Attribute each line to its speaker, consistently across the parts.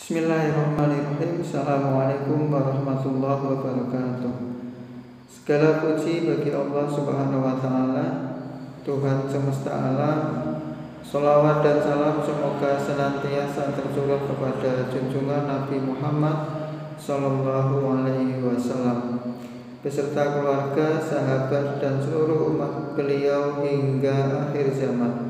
Speaker 1: Bismillahirrahmanirrahim. Assalamualaikum warahmatullahi wabarakatuh. Segala puji bagi Allah Subhanahu wa Ta'ala, Tuhan semesta alam. Sholawat dan salam semoga senantiasa tercurah kepada junjungan Nabi Muhammad Sallallahu Alaihi Wasallam beserta keluarga, sahabat, dan seluruh umat beliau hingga akhir zaman.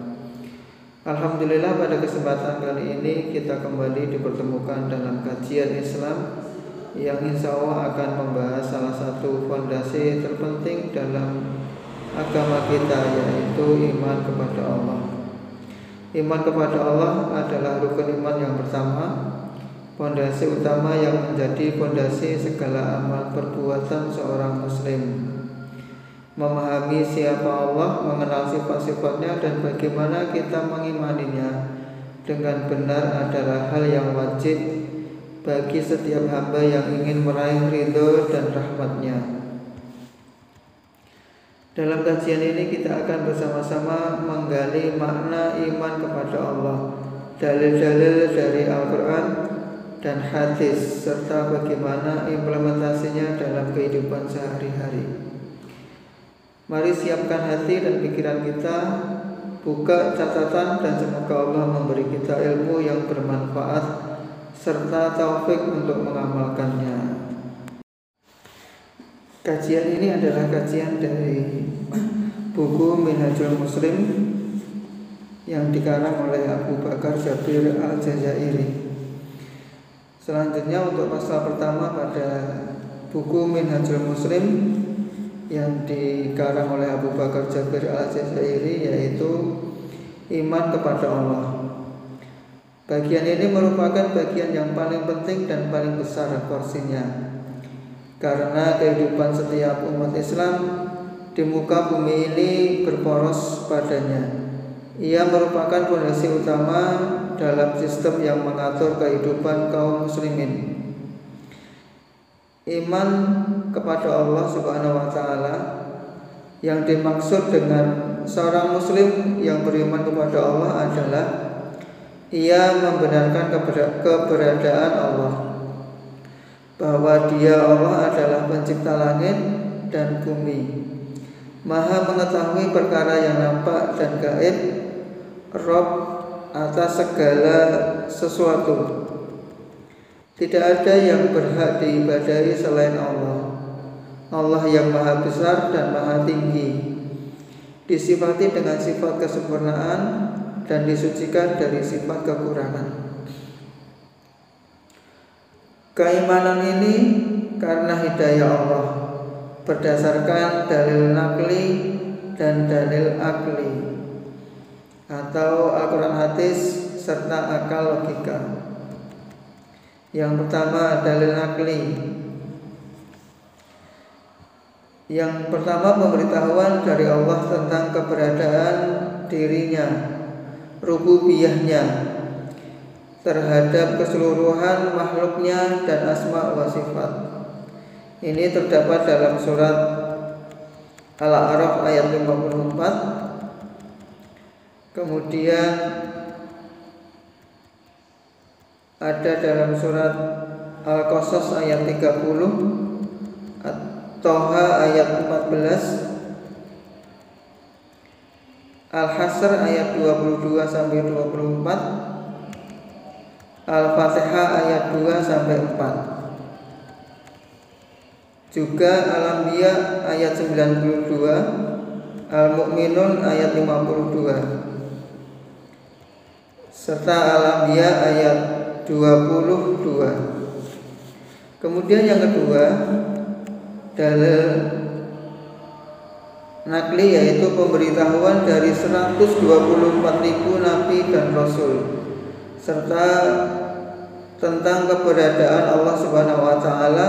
Speaker 1: Alhamdulillah, pada kesempatan kali ini kita kembali dipertemukan dalam kajian Islam yang insya Allah akan membahas salah satu fondasi terpenting dalam agama kita, yaitu iman kepada Allah. Iman kepada Allah adalah rukun iman yang pertama, fondasi utama yang menjadi fondasi segala amal perbuatan seorang muslim. Memahami siapa Allah, mengenal sifat-sifatnya, dan bagaimana kita mengimaninya dengan benar adalah hal yang wajib bagi setiap hamba yang ingin meraih ridho dan rahmatnya. Dalam kajian ini kita akan bersama-sama menggali makna iman kepada Allah, dalil-dalil dari Al-Quran dan hadis, serta bagaimana implementasinya dalam kehidupan sehari-hari. Mari siapkan hati dan pikiran kita, buka catatan, dan semoga Allah memberi kita ilmu yang bermanfaat serta taufik untuk mengamalkannya. Kajian ini adalah kajian dari buku Minhajul Muslim yang dikarang oleh Abu Bakar Jabir Al-Jazairi. Selanjutnya untuk pasal pertama pada buku Minhajul Muslim yang dikarang oleh Abu Bakar Jabir Al-Jazairi, yaitu iman kepada Allah. Bagian ini merupakan bagian yang paling penting dan paling besar porsinya, karena kehidupan setiap umat Islam di muka bumi ini berporos padanya. Ia merupakan fondasi utama dalam sistem yang mengatur kehidupan kaum muslimin. Iman kepada Allah Subhanahu wa Ta'ala yang dimaksud dengan seorang muslim yang beriman kepada Allah adalah ia membenarkan keberadaan Allah, bahwa Dia Allah adalah pencipta langit dan bumi, Maha mengetahui perkara yang nampak dan gaib, Rabb atas segala sesuatu. Tidak ada yang berhak diibadahi selain Allah. Allah yang maha besar dan maha tinggi, disifati dengan sifat kesempurnaan dan disucikan dari sifat kekurangan. Keimanan ini karena hidayah Allah berdasarkan dalil nakli dan dalil akli, atau Al-Quran, hadis, serta akal logika. Yang pertama, dalil akli. Yang pertama, pemberitahuan dari Allah tentang keberadaan dirinya, rububiyahnya terhadap keseluruhan makhluknya dan asma wa sifat. Ini terdapat dalam surat Al-A'raf ayat 54. Kemudian ada dalam surat Al-Qasas ayat 30, At-Toha ayat 14, Al-Hasr ayat 22 sampai 24, Al-Fatihah ayat 2 sampai 4. Juga Al-Anbiya ayat 92, Al-Mu'minun ayat 52, serta Al-Anbiya ayat 22. Kemudian yang kedua, dalil nakli, yaitu pemberitahuan dari 124.000 nabi dan rasul, serta tentang keberadaan Allah Subhanahu wa Ta'ala,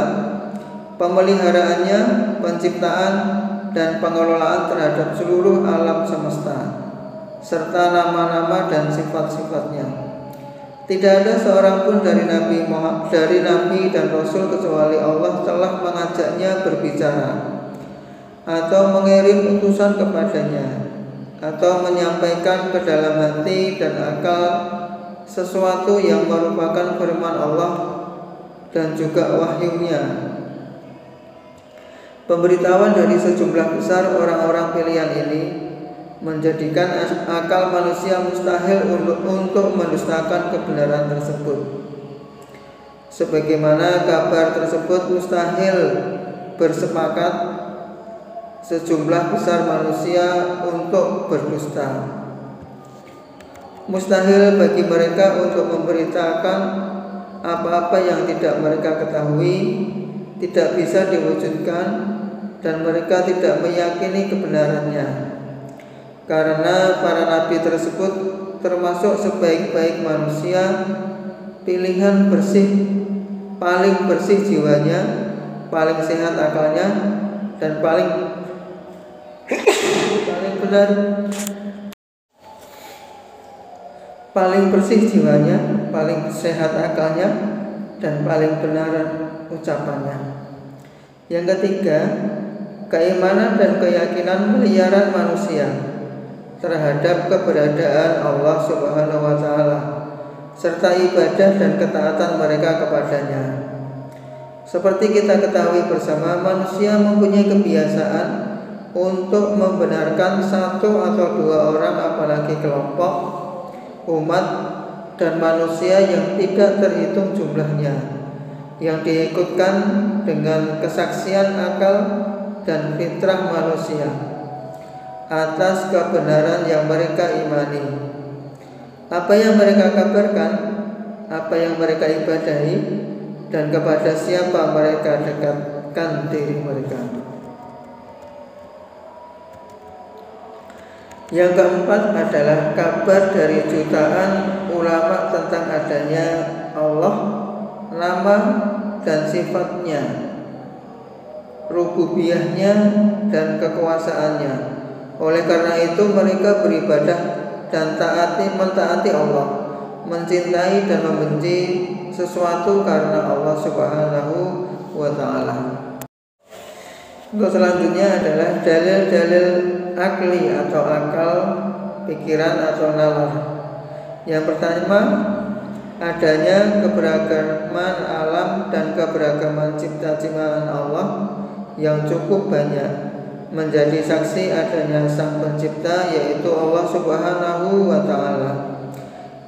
Speaker 1: pemeliharaannya, penciptaan dan pengelolaan terhadap seluruh alam semesta, serta nama-nama dan sifat-sifatnya. Tidak ada seorang pun dari nabi dan rasul kecuali Allah telah mengajaknya berbicara atau mengirim utusan kepadanya atau menyampaikan ke dalam hati dan akal sesuatu yang merupakan firman Allah dan juga wahyunya. Pemberitahuan dari sejumlah besar orang-orang pilihan ini menjadikan akal manusia mustahil untuk mendustakan kebenaran tersebut. Sebagaimana kabar tersebut mustahil bersepakat sejumlah besar manusia untuk berdusta. Mustahil bagi mereka untuk memberitakan apa-apa yang tidak mereka ketahui, tidak bisa diwujudkan, dan mereka tidak meyakini kebenarannya. Karena para nabi tersebut termasuk sebaik-baik manusia, pilihan paling bersih jiwanya, paling sehat akalnya, dan paling benar, paling bersih jiwanya, paling sehat akalnya, dan paling benar ucapannya. Yang ketiga, keimanan dan keyakinan miliaran manusia terhadap keberadaan Allah Subhanahu wa Ta'ala serta ibadah dan ketaatan mereka kepadanya. Seperti kita ketahui bersama, manusia mempunyai kebiasaan untuk membenarkan satu atau dua orang, apalagi kelompok, umat, dan manusia yang tidak terhitung jumlahnya, yang diikutkan dengan kesaksian akal dan fitrah manusia atas kebenaran yang mereka imani. Apa yang mereka kabarkan, apa yang mereka ibadahi, dan kepada siapa mereka dekatkan diri mereka. Yang keempat adalah kabar dari jutaan ulama tentang adanya Allah, nama dan sifatnya, rububiyahnya dan kekuasaannya. Oleh karena itu mereka beribadah dan mentaati Allah, mencintai dan membenci sesuatu karena Allah Subhanahu wa Ta'ala. Untuk selanjutnya adalah dalil-dalil akli atau akal, pikiran atau nalar. Yang pertama, adanya keberagaman alam dan keberagaman cipta-ciptaan Allah yang cukup banyak menjadi saksi adanya Sang Pencipta, yaitu Allah Subhanahu wa Ta'ala.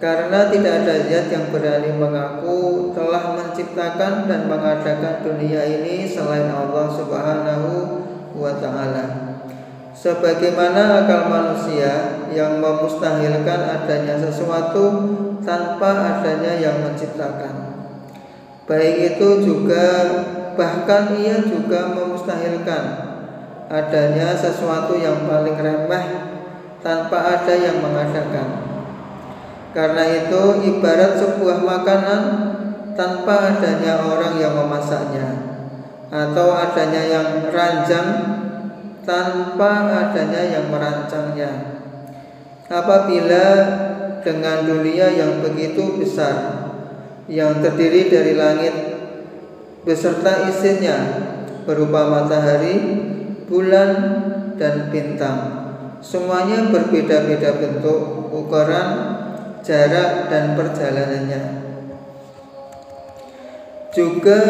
Speaker 1: Karena tidak ada zat yang berani mengaku telah menciptakan dan mengadakan dunia ini selain Allah Subhanahu wa Ta'ala. Sebagaimana akal manusia yang memustahilkan adanya sesuatu tanpa adanya yang menciptakan, baik itu juga bahkan ia juga memustahilkan adanya sesuatu yang paling remeh tanpa ada yang mengadakan. Karena itu ibarat sebuah makanan tanpa adanya orang yang memasaknya, atau adanya yang ranjang tanpa adanya yang merancangnya. Apabila dengan dunia yang begitu besar, yang terdiri dari langit beserta isinya berupa matahari, bulan, dan bintang, semuanya berbeda-beda bentuk, ukuran, jarak, dan perjalanannya. Juga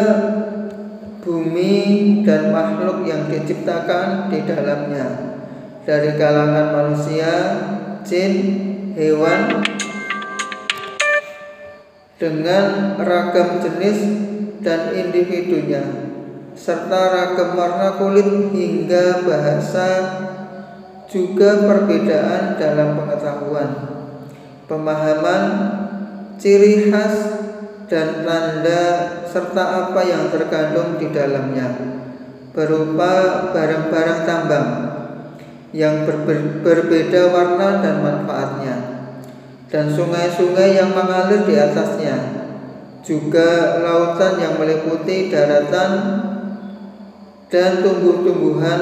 Speaker 1: bumi dan makhluk yang diciptakan di dalamnya dari kalangan manusia, jin, hewan, dengan ragam jenis dan individunya, serta ragam warna kulit hingga bahasa, juga perbedaan dalam pengetahuan, pemahaman, ciri khas, dan tanda, serta apa yang terkandung di dalamnya, berupa barang-barang tambang yang berbeda warna dan manfaatnya, dan sungai-sungai yang mengalir di atasnya, juga lautan yang meliputi daratan dan tumbuh-tumbuhan,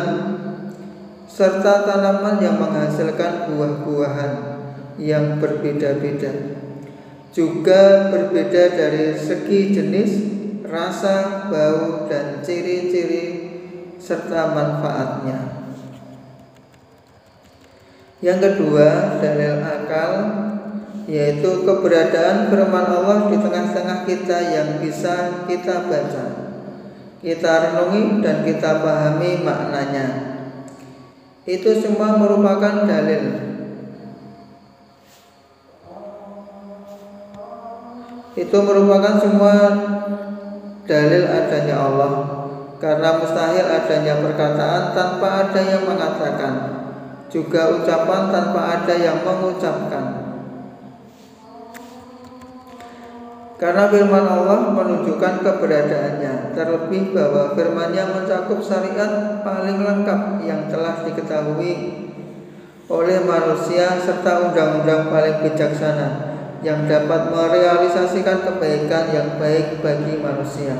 Speaker 1: serta tanaman yang menghasilkan buah-buahan yang berbeda-beda, juga berbeda dari segi jenis, rasa, bau, dan ciri-ciri serta manfaatnya. Yang kedua, dalil akal, yaitu keberadaan firman Allah di tengah-tengah kita yang bisa kita baca, kita renungi dan kita pahami maknanya. Itu semua merupakan dalil. Itu merupakan semua dalil adanya Allah, karena mustahil adanya perkataan tanpa ada yang mengatakan, juga ucapan tanpa ada yang mengucapkan. Karena firman Allah menunjukkan keberadaannya, terlebih bahwa firman-Nya mencakup syariat paling lengkap yang telah diketahui oleh manusia serta undang-undang paling bijaksana yang dapat merealisasikan kebaikan yang baik bagi manusia.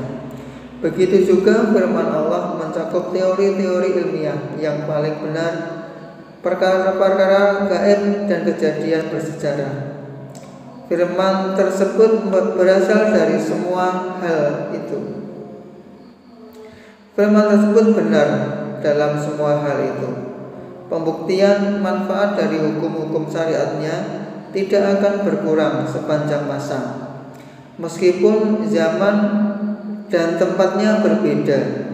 Speaker 1: Begitu juga firman Allah mencakup teori-teori ilmiah yang paling benar, perkara-perkara gaib dan kejadian bersejarah. Firman tersebut berasal dari semua hal itu. Firman tersebut benar dalam semua hal itu. Pembuktian manfaat dari hukum-hukum syariatnya tidak akan berkurang sepanjang masa, meskipun zaman dan tempatnya berbeda.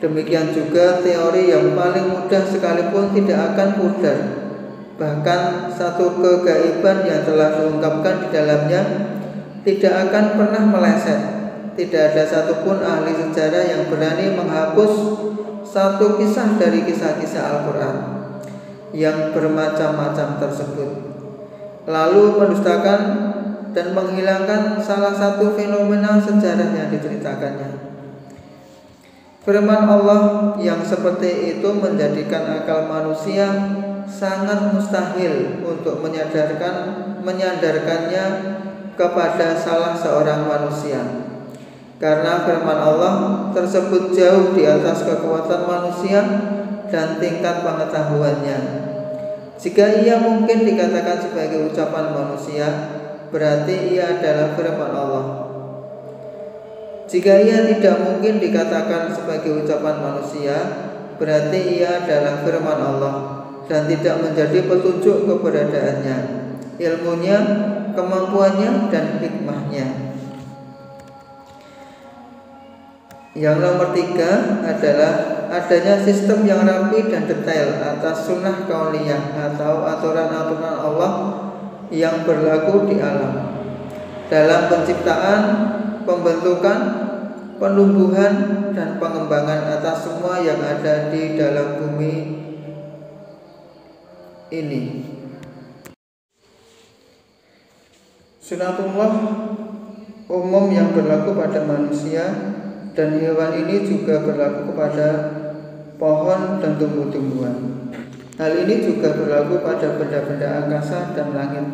Speaker 1: Demikian juga teori yang paling mudah sekalipun tidak akan pudar. Bahkan satu kegaiban yang telah diungkapkan di dalamnya tidak akan pernah meleset. Tidak ada satupun ahli sejarah yang berani menghapus satu kisah dari kisah-kisah Al-Quran yang bermacam-macam tersebut, lalu mendustakan dan menghilangkan salah satu fenomena sejarah yang diceritakannya. Firman Allah yang seperti itu menjadikan akal manusia sangat mustahil untuk menyadarkannya kepada salah seorang manusia, karena firman Allah tersebut jauh di atas kekuatan manusia dan tingkat pengetahuannya. Jika ia mungkin dikatakan sebagai ucapan manusia, berarti ia adalah firman Allah. Jika ia tidak mungkin dikatakan sebagai ucapan manusia, berarti ia adalah firman Allah dan tidak menjadi petunjuk keberadaannya, ilmunya, kemampuannya, dan hikmahnya. Yang nomor 3 adalah adanya sistem yang rapi dan detail atas sunnah kauniyah atau aturan-aturan Allah yang berlaku di alam, dalam penciptaan, pembentukan, penumbuhan, dan pengembangan atas semua yang ada di dalam bumi ini. Sunatullah umum yang berlaku pada manusia dan hewan ini juga berlaku kepada pohon dan tumbuh-tumbuhan. Hal ini juga berlaku pada benda-benda angkasa dan langit.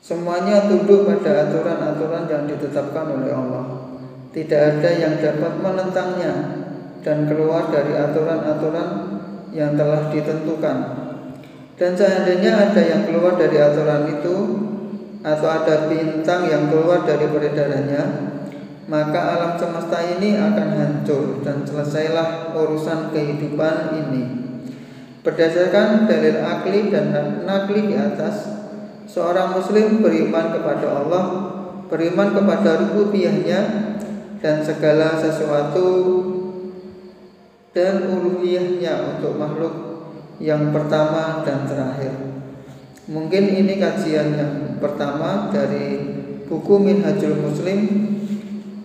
Speaker 1: Semuanya tunduk pada aturan-aturan yang ditetapkan oleh Allah. Tidak ada yang dapat menentangnya dan keluar dari aturan-aturan yang telah ditentukan. Dan seandainya ada yang keluar dari aturan itu, atau ada bintang yang keluar dari peredarannya, maka alam semesta ini akan hancur dan selesailah urusan kehidupan ini. Berdasarkan dalil akli dan nakli di atas, seorang muslim beriman kepada Allah, beriman kepada rububiyahnya dan segala sesuatu dan uluhiyahnya untuk makhluk yang pertama dan terakhir. Mungkin ini kajian yang pertama dari buku Minhajul Muslim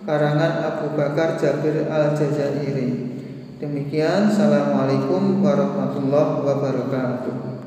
Speaker 1: karangan Abu Bakar Jabir Al-Jazairi. Demikian, assalamualaikum warahmatullahi wabarakatuh.